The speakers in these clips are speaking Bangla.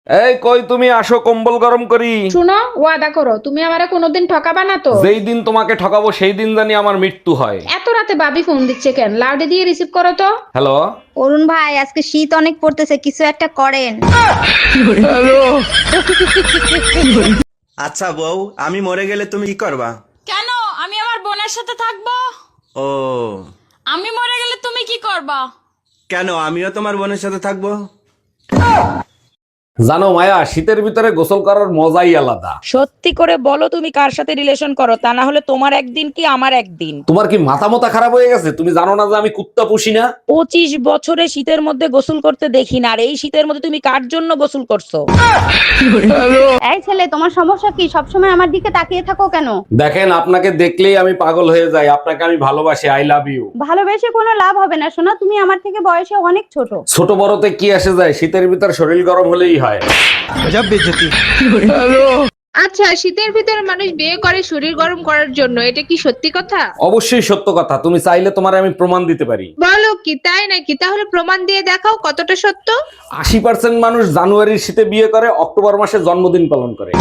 এই কই তুমি আসো, কম্বল গরম করি। শুনো, ওয়াদা করো তুমি আমারে কোনোদিন ঠকাবা না তো। যেই দিন তোমাকে ঠকাবো সেই দিন জানি আমার মৃত্যু হয়। এত রাতে ভাবি ফোন দিচ্ছে কেন? লাউডে দিয়ে রিসিভ করো তো। হ্যালো। অরুণ ভাই, আজকে শীত অনেক পড়তেছে, কিছু একটা করেন। আচ্ছা বউ, আমি মরে গেলে তুমি কি করবা? কেন? আমি আমার বোনের সাথে থাকবো। ও, আমি মরে গেলে তুমি কি করবা? কেন আমিও তোমার বোনের সাথে থাকবো? জানো মায়া, শীতের ভিতরে গোসল করার মজাই আলাদা। সত্যি করে বলো তুমি কার সাথে রিলেশন করো, তা না হলে তোমার একদিন কি আমার একদিন। তোমার কি মাথা মোতা খারাপ হয়ে গেছে? তুমি জানো না যে আমি কুত্তা পুষি না? 25 বছরে শীতের মধ্যে গোসল করতে দেখি না, আর এই শীতের মধ্যে তুমি কার জন্য গোসল করছো? এই ছেলে, তোমার সমস্যা কি? সবসময় আমার দিকে তাকিয়ে থাকো কেন? দেখেন, আপনাকে দেখলেই আমি পাগল হয়ে যাই। আপনাকে আমি ভালোবাসি, আই লাভ ইউ। ভালোবেসে কোনো লাভ হবে না সোনা, তুমি আমার থেকে বয়সে অনেক ছোট। ছোট বড়তে কি আসে যায়? শীতের ভিতর শরীর গরম হলেই হয়। আচ্ছা, শীতের ভিতরে মানুষ বিয়ে করে শরীর গরম করার জন্য, এটা কি সত্যি কথা? অবশ্যই সত্য কথা। তুমি চাইলে তোমার আমি প্রমাণ দিতে পারি। বলো কি, তাই নাকি? তাহলে প্রমাণ দিয়ে দেখাও কতটা সত্য। 80% মানুষ জানুয়ারির শীতে বিয়ে করে, অক্টোবর মাসে জন্মদিন পালন করে।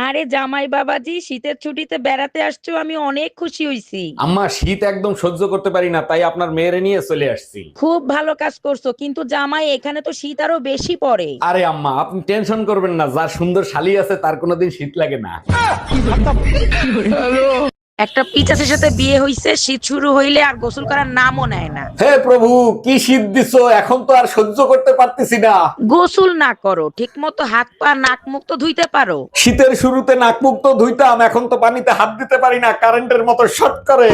আরে জামাই বাবাজি, শীতের ছুটিতে বেড়াতে আসছো, আমি অনেক খুশি হইছি। আম্মা, শীত একদম সহ্য করতে পারি না, তাই আপনার মেয়েরে নিয়ে চলে আসছি। খুব ভালো কাজ করছো, কিন্তু জামাই এখানে তো শীত আরো বেশি পড়ে। আরে আম্মা, আপনি টেনশন করবেন না, যার সুন্দর শালি আছে তার কোনোদিন শীত লাগে না। একটা পিচাসের সাথে বিয়ে হইছে, শীত শুরু হইলে আর গোসল করার নামও নেয় না। হে প্রভু, কি শীত দিছো! এখন তো আর সহ্য করতে পারতেছি না। গোসল না করো, ঠিক মতো হাত পা নাক মুখ তো ধুইতে পারো। শীতের শুরুতে নাক মুখ তো ধুইতাম, এখন তো পানিতে হাত দিতে পারি না, কারেন্টের মতো শর্ট করে।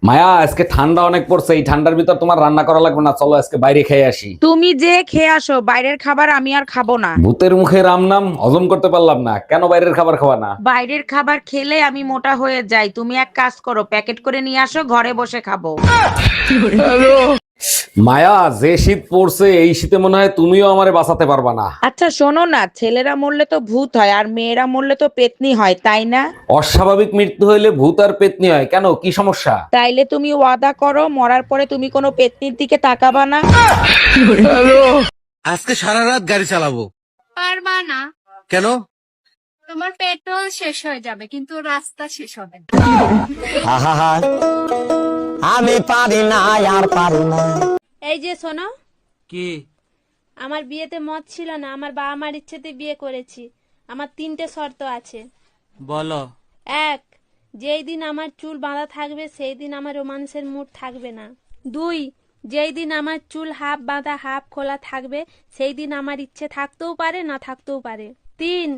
মায়া, আজকে ঠান্ডা অনেক পড়ছে, এই ঠান্ডার ভিতর তোমার রান্না করা লাগবে না, চলো আজকে বাইরে খেয়ে আসি। তুমি যে খেয়ে আসো, বাইরের খাবার আমি আর খাবো না। ভূতের মুখে রাম নাম, হজম করতে পারলাম না। কেন বাইরের খাবার খাওয়া না? বাইরের খাবার খেলে আমি মোটা হয়ে যাই। তুমি এক কাজ করো, প্যাকেট করে নিয়ে আসো, ঘরে বসে খাবো। মায়া, যে শীত পড়ছে এই শীতে মনে হয় তুমিও আমারে বাঁচাতে পারবা না। আচ্ছা শোনো না, ছেলেরা মরলে তো ভূত হয় আর মেয়েরা মরলে তো পেতনি হয়, তাই না? অস্বাভাবিক মৃত্যু হইলে ভূত আর পেতনি হয়, কেন কি সমস্যা? তাইলে তুমি ওয়াদা করো, মরার পরে তুমি কোনো পেতনির দিকে তাকাবা না। আজকে সারা রাত গাড়ি চালাবো। পারবা না। কেন? তোমার পেট্রোল শেষ হয়ে যাবে, কিন্তু রাস্তা শেষ হবে না। আমি পারি না, আর পারি না। এই যে শোনো, কি? আমার বিয়েতে মত ছিল না, আমার বাবা মার ইচ্ছেতে বিয়ে করেছি। আমার 3টে শর্ত আছে। বলো। 1, যেই দিন আমার চুল বাঁধা থাকবে সেই দিন আমার রোমান্সের মুড থাকবে না। 2, যেই দিন আমার চুল হাফ বাঁধা হাফ খোলা থাকবে সেই দিন আমার ইচ্ছে থাকতেও পারে না থাকতেও পারে। 3,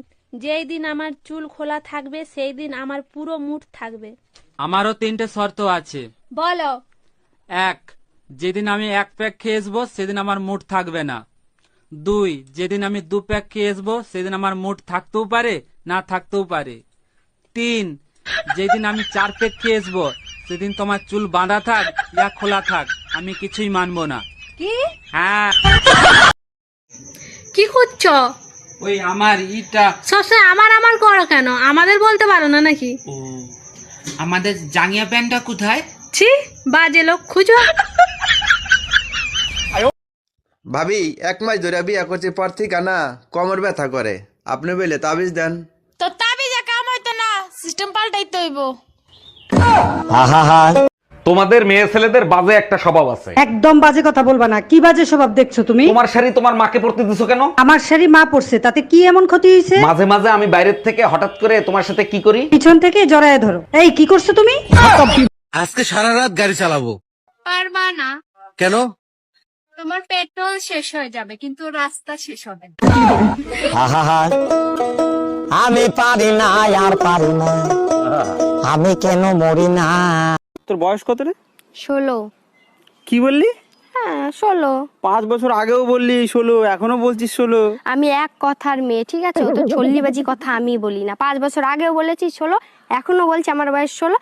যেই দিন আমার চুল খোলা থাকবে সেই দিন আমার পুরো মুড থাকবে। আমারও 3টে শর্ত আছে। বলো। 1, যেদিন আমি 1 প্যাক খেয়ে আসবো সেদিন আমার মুড থাকবে না। 2, যেদিন আমি 2 প্যাক খেয়ে আসবো সেদিন আমার মুড থাকতেও পারে না থাকতেও পারে। 3, যেদিন আমি 4 প্যাক খেয়ে আসবো সেদিন তোমার চুল বাঁধা থাক ইয়া খোলা থাক, আমি কিছুই মানবো না। কি? হ্যাঁ। কি করছো? ওই আমার ইটা। সবসময় আমার আমার করো কেন? আমাদের বলতে পারো না নাকি? ও, আমাদের জাঙ্গিয়া প্যান্টটা কোথায়? ছি, বাজে লোক খুঁজো। ভাবি, 1 মাস ধরে বিয়ে করছি, পর থেকে না কোমর ব্যথা করে। আপনি বলে তাবিজ দেন। তো তাবিজে কাম হইতো না, সিস্টেম পাল্টাইতে হইব। তোমাদের মেয়ে ছেলেদের বাজে একটা স্বভাব আছে। একদম বাজে কথা বলবা না। কি বাজে স্বভাব দেখছো তুমি? তোমার শাড়ি তোমার মাকে পরতে দিছো কেন? আমার শাড়ি মা পরছে, তাতে কি এমন ক্ষতি হয়েছে? মাঝে মাঝে আমি বাইরের থেকে হঠাৎ করে তোমার সাথে কি করি? পিছন থেকে জড়ায় ধরো। এই কি করছো তুমি? আজকে সারা রাত গাড়ি চালাবো। পারবা না। কেন? তোমার পেট্রোল শেষ হয়ে যাবে, কিন্তু রাস্তা শেষ হবে না। আমি পারি না, আর পারি না। আমি কেন মরি না? তোর বয়স কত রে? 16। কি বললি? হ্যাঁ 16। 5 বছর আগেও বললি 16, এখনো বলছিস 16। আমি এক কথার মেয়ে, ঠিক আছে? ও তো চল্লিবাজি কথা আমি বলি না। 5 বছর আগেও বলেছি 16, এখনো বলছি আমার বয়স 16।